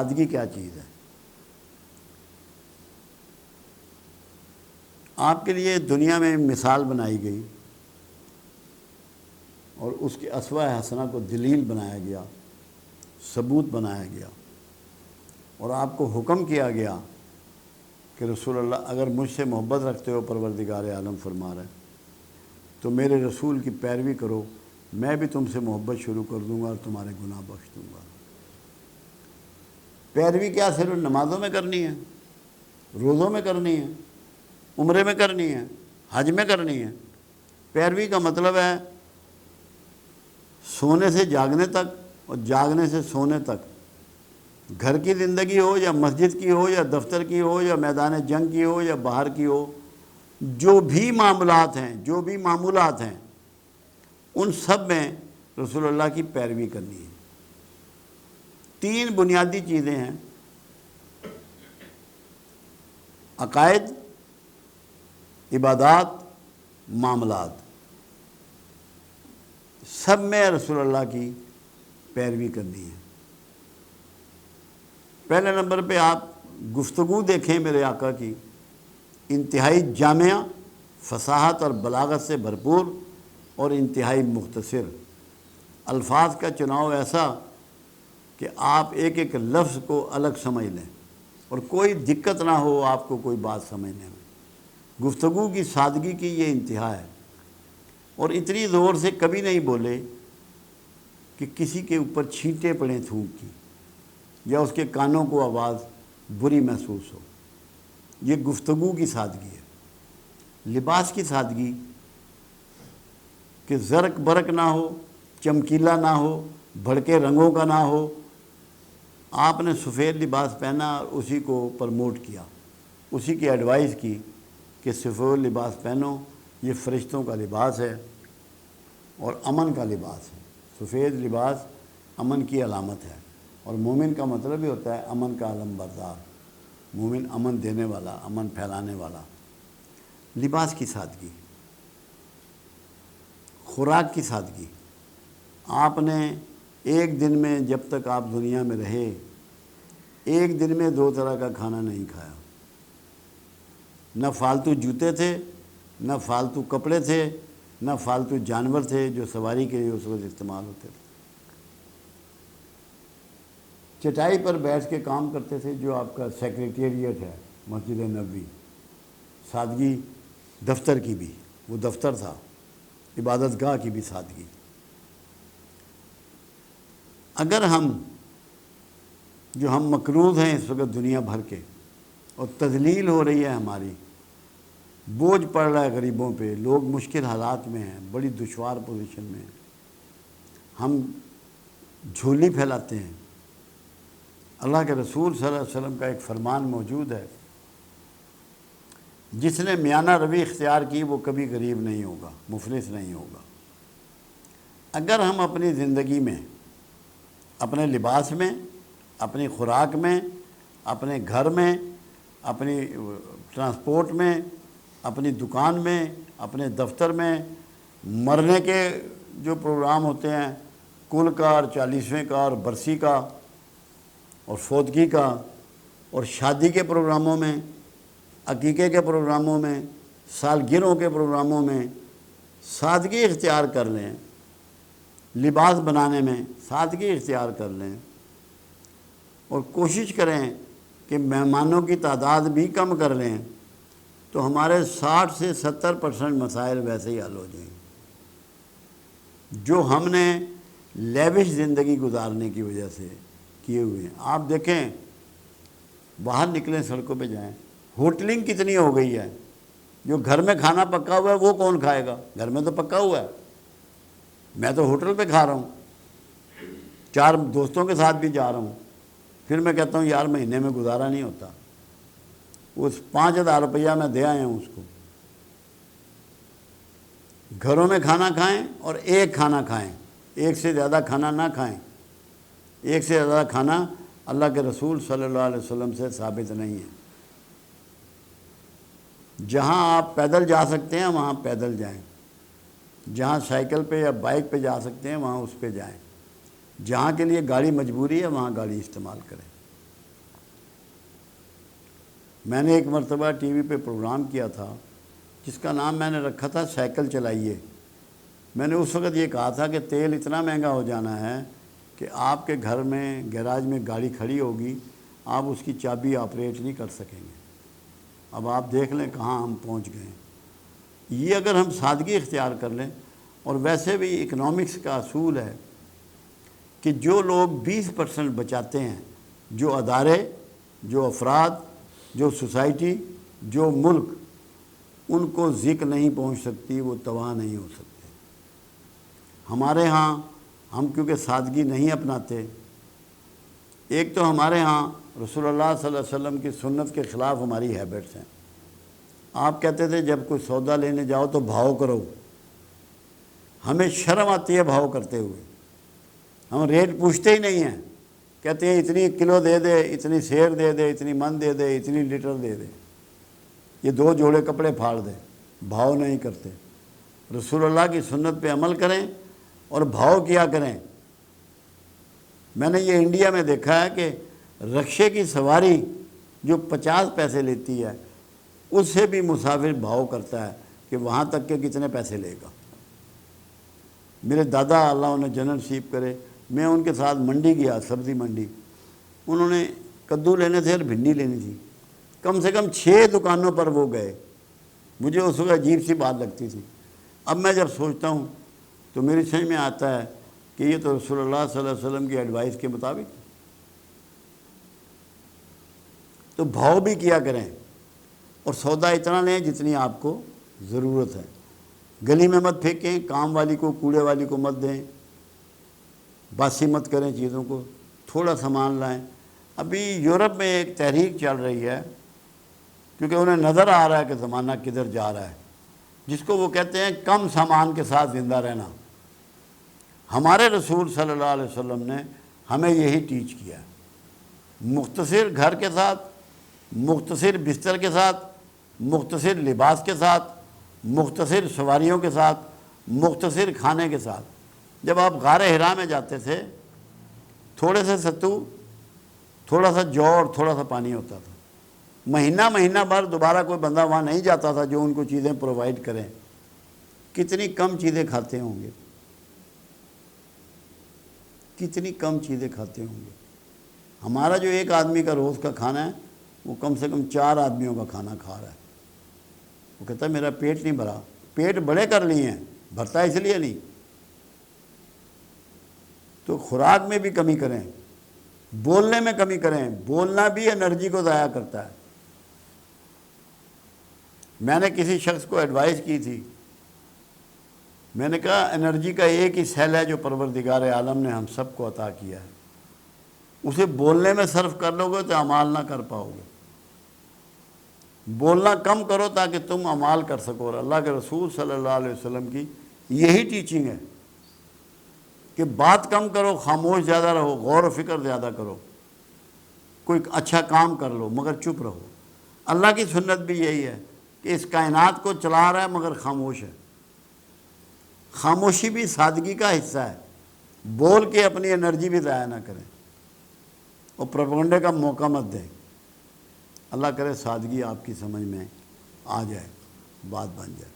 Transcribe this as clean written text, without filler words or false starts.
سادگی کیا چیز ہے۔ آپ کے لیے دنیا میں مثال بنائی گئی اور اس کے اسوہ حسنہ کو دلیل بنایا گیا، ثبوت بنایا گیا، اور آپ کو حکم کیا گیا کہ رسول اللہ اگر مجھ سے محبت رکھتے ہو، پروردگار عالم فرما رہا ہے، تو میرے رسول کی پیروی کرو، میں بھی تم سے محبت شروع کر دوں گا اور تمہارے گناہ بخش دوں گا۔ پیروی کیا صرف نمازوں میں کرنی ہے، روزوں میں کرنی ہے، عمرے میں کرنی ہے، حج میں کرنی ہے؟ پیروی کا مطلب ہے سونے سے جاگنے تک اور جاگنے سے سونے تک، گھر کی زندگی ہو یا مسجد کی ہو یا دفتر کی ہو یا میدان جنگ کی ہو یا باہر کی ہو، جو بھی معاملات ہیں، جو بھی معمولات ہیں، ان سب میں رسول اللہ کی پیروی کرنی ہے۔ 3 بنیادی چیزیں ہیں: عقائد، عبادات، معاملات، سب میں رسول اللہ کی پیروی کرنی ہے۔ پہلے نمبر پہ آپ گفتگو دیکھیں میرے آقا کی، انتہائی جامعہ، فصاحت اور بلاغت سے بھرپور اور انتہائی مختصر، الفاظ کا چناؤ ایسا کہ آپ ایک ایک لفظ کو الگ سمجھ لیں اور کوئی دقت نہ ہو آپ کو کوئی بات سمجھنے میں۔ گفتگو کی سادگی کی یہ انتہا ہے، اور اتنی زور سے کبھی نہیں بولے کہ کسی کے اوپر چھینٹیں پڑیں تھوک کی، یا اس کے کانوں کو آواز بری محسوس ہو۔ یہ گفتگو کی سادگی ہے۔ لباس کی سادگی کہ زرق برق نہ ہو، چمکیلا نہ ہو، بھڑکے رنگوں کا نہ ہو۔ آپ نے سفید لباس پہنا اور اسی کو پرموٹ کیا، اسی کی ایڈوائز کی کہ سفید لباس پہنو، یہ فرشتوں کا لباس ہے اور امن کا لباس ہے۔ سفید لباس امن کی علامت ہے، اور مومن کا مطلب ہی ہوتا ہے امن کا علم بردار، مومن امن دینے والا، امن پھیلانے والا۔ لباس کی سادگی، خوراک کی سادگی۔ آپ نے ایک دن میں جب تک آپ دنیا میں رہے، ایک دن میں 2 طرح کا کھانا نہیں کھایا۔ نہ فالتو جوتے تھے، نہ فالتو کپڑے تھے، نہ فالتو جانور تھے جو سواری کے لیے اس وقت استعمال ہوتے تھے۔ چٹائی پر بیٹھ کے کام کرتے تھے، جو آپ کا سیکریٹریٹ ہے مسجد نبوی۔ سادگی دفتر کی بھی، وہ دفتر تھا، عبادت گاہ کی بھی سادگی۔ اگر ہم مقروض ہیں اس وقت دنیا بھر کے، اور تذلیل ہو رہی ہے ہماری، بوجھ پڑ رہا ہے غریبوں پہ، لوگ مشکل حالات میں ہیں، بڑی دشوار پوزیشن میں ہیں، ہم جھولی پھیلاتے ہیں۔ اللہ کے رسول صلی اللہ علیہ وسلم کا ایک فرمان موجود ہے، جس نے میانہ روی اختیار کی وہ کبھی غریب نہیں ہوگا، مفلس نہیں ہوگا۔ اگر ہم اپنی زندگی میں، اپنے لباس میں، اپنی خوراک میں، اپنے گھر میں، اپنی ٹرانسپورٹ میں، اپنی دکان میں، اپنے دفتر میں، مرنے کے جو پروگرام ہوتے ہیں، کل کا اور 40ویں کا اور برسی کا اور فوتگی کا، اور شادی کے پروگراموں میں، عقیقے کے پروگراموں میں، سالگرہوں کے پروگراموں میں سادگی اختیار کر لیں، لباس بنانے میں سادگی اختیار کر لیں، اور کوشش کریں کہ مہمانوں کی تعداد بھی کم کر لیں، تو ہمارے 60 سے 70% مسائل ویسے ہی حل ہو جائیں گے جو ہم نے لیوش زندگی گزارنے کی وجہ سے کیے ہوئے ہیں۔ آپ دیکھیں، باہر نکلیں، سڑکوں پہ جائیں، ہوٹلنگ کتنی ہو گئی ہے۔ جو گھر میں کھانا پکا ہوا ہے وہ کون کھائے گا؟ گھر میں تو پکا ہوا ہے، میں تو ہوٹل پہ کھا رہا ہوں، 4 دوستوں کے ساتھ بھی جا رہا ہوں، پھر میں کہتا ہوں یار مہینے میں گزارا نہیں ہوتا، اس 5000 روپیہ میں دے آیا ہوں اس کو۔ گھروں میں کھانا کھائیں اور ایک کھانا کھائیں، ایک سے زیادہ کھانا نہ کھائیں۔ ایک سے زیادہ کھانا اللہ کے رسول صلی اللہ علیہ وسلم سے ثابت نہیں ہے۔ جہاں آپ پیدل جا سکتے ہیں وہاں پیدل جائیں، جہاں سائیکل پہ یا بائک پہ جا سکتے ہیں وہاں اس پہ جائیں، جہاں کے لیے گاڑی مجبوری ہے وہاں گاڑی استعمال کریں۔ میں نے ایک مرتبہ ٹی وی پہ پروگرام کیا تھا جس کا نام میں نے رکھا تھا سائیکل چلائیے۔ میں نے اس وقت یہ کہا تھا کہ تیل اتنا مہنگا ہو جانا ہے کہ آپ کے گھر میں گیراج میں گاڑی کھڑی ہوگی، آپ اس کی چابی آپریٹ نہیں کر سکیں گے۔ اب آپ دیکھ لیں کہاں ہم پہنچ گئے ہیں۔ یہ اگر ہم سادگی اختیار کر لیں، اور ویسے بھی اکنامکس کا اصول ہے کہ جو لوگ 20% بچاتے ہیں، جو ادارے، جو افراد، جو سوسائٹی، جو ملک، ان کو ذکر نہیں پہنچ سکتی، وہ تباہ نہیں ہو سکتے۔ ہمارے ہاں ہم کیونکہ سادگی نہیں اپناتے، ایک تو ہمارے ہاں رسول اللہ صلی اللہ علیہ وسلم کی سنت کے خلاف ہماری ہیبٹس ہیں۔ آپ کہتے تھے جب کوئی سودا لینے جاؤ تو بھاؤ کرو، ہمیں شرم آتی ہے بھاؤ کرتے ہوئے، ہم ریٹ پوچھتے ہی نہیں ہیں، کہتے ہیں اتنی کلو دے دے، اتنی سیر دے دے، اتنی من دے دے، اتنی لیٹر دے دے، یہ 2 جوڑے کپڑے پھاڑ دے، بھاؤ نہیں کرتے۔ رسول اللہ کی سنت پہ عمل کریں اور بھاؤ کیا کریں۔ میں نے یہ انڈیا میں دیکھا ہے کہ رکشے کی سواری جو 50 پیسے لیتی ہے، اس سے بھی مسافر بھاؤ کرتا ہے کہ وہاں تک کے کتنے پیسے لے گا۔ میرے دادا اللہ انہیں جنت نصیب کرے، میں ان کے ساتھ منڈی گیا، سبزی منڈی، انہوں نے کدو لینے تھے اور بھنڈی لینی تھی، کم سے کم 6 دکانوں پر وہ گئے۔ مجھے اس وقت عجیب سی بات لگتی تھی۔ اب میں جب سوچتا ہوں تو میری سمجھ میں آتا ہے کہ یہ تو رسول اللہ صلی اللہ علیہ وسلم کی ایڈوائس کے مطابق، تو بھاؤ بھی کیا کریں اور سودا اتنا لیں جتنی آپ کو ضرورت ہے۔ گلی میں مت پھینکیں، کام والی کو، کوڑے والی کو مت دیں، باسی مت کریں چیزوں کو، تھوڑا سامان لائیں۔ ابھی یورپ میں ایک تحریک چل رہی ہے کیونکہ انہیں نظر آ رہا ہے کہ زمانہ کدھر جا رہا ہے، جس کو وہ کہتے ہیں کم سامان کے ساتھ زندہ رہنا۔ ہمارے رسول صلی اللہ علیہ وسلم نے ہمیں یہی ٹیچ کیا ہے، مختصر گھر کے ساتھ، مختصر بستر کے ساتھ، مختصر لباس کے ساتھ، مختصر سواریوں کے ساتھ، مختصر کھانے کے ساتھ۔ جب آپ غار حرا میں جاتے تھے، تھوڑے سے ستو، تھوڑا سا جو اور تھوڑا سا پانی ہوتا تھا۔ مہینہ بھر دوبارہ کوئی بندہ وہاں نہیں جاتا تھا جو ان کو چیزیں پرووائڈ کریں۔ کتنی کم چیزیں کھاتے ہوں گے، کتنی کم چیزیں کھاتے ہوں گے۔ ہمارا جو ایک آدمی کا روز کا کھانا ہے وہ کم سے کم 4 آدمیوں کا کھانا کھا رہا ہے۔ وہ کہتا ہے میرا پیٹ نہیں بھرا۔ پیٹ بڑے کر لیے ہیں، بھرتا اس لیے نہیں۔ تو خوراک میں بھی کمی کریں، بولنے میں کمی کریں، بولنا بھی انرجی کو ضائع کرتا ہے۔ میں نے کسی شخص کو ایڈوائس کی تھی، میں نے کہا انرجی کا ایک ہی سیل ہے جو پروردگار عالم نے ہم سب کو عطا کیا ہے، اسے بولنے میں صرف کر لو گے تو اعمال نہ کر پاؤ گے۔ بولنا کم کرو تاکہ تم اعمال کر سکو، اور اللہ کے رسول صلی اللہ علیہ وسلم کی یہی ٹیچنگ ہے کہ بات کم کرو، خاموش زیادہ رہو، غور و فکر زیادہ کرو، کوئی اچھا کام کر لو مگر چپ رہو۔ اللہ کی سنت بھی یہی ہے کہ اس کائنات کو چلا رہا ہے مگر خاموش ہے۔ خاموشی بھی سادگی کا حصہ ہے، بول کے اپنی انرجی بھی ضائع نہ کریں اور پروپیگنڈے کا موقع مت دیں۔ اللہ کرے سادگی آپ کی سمجھ میں آ جائے، بات بن جائے۔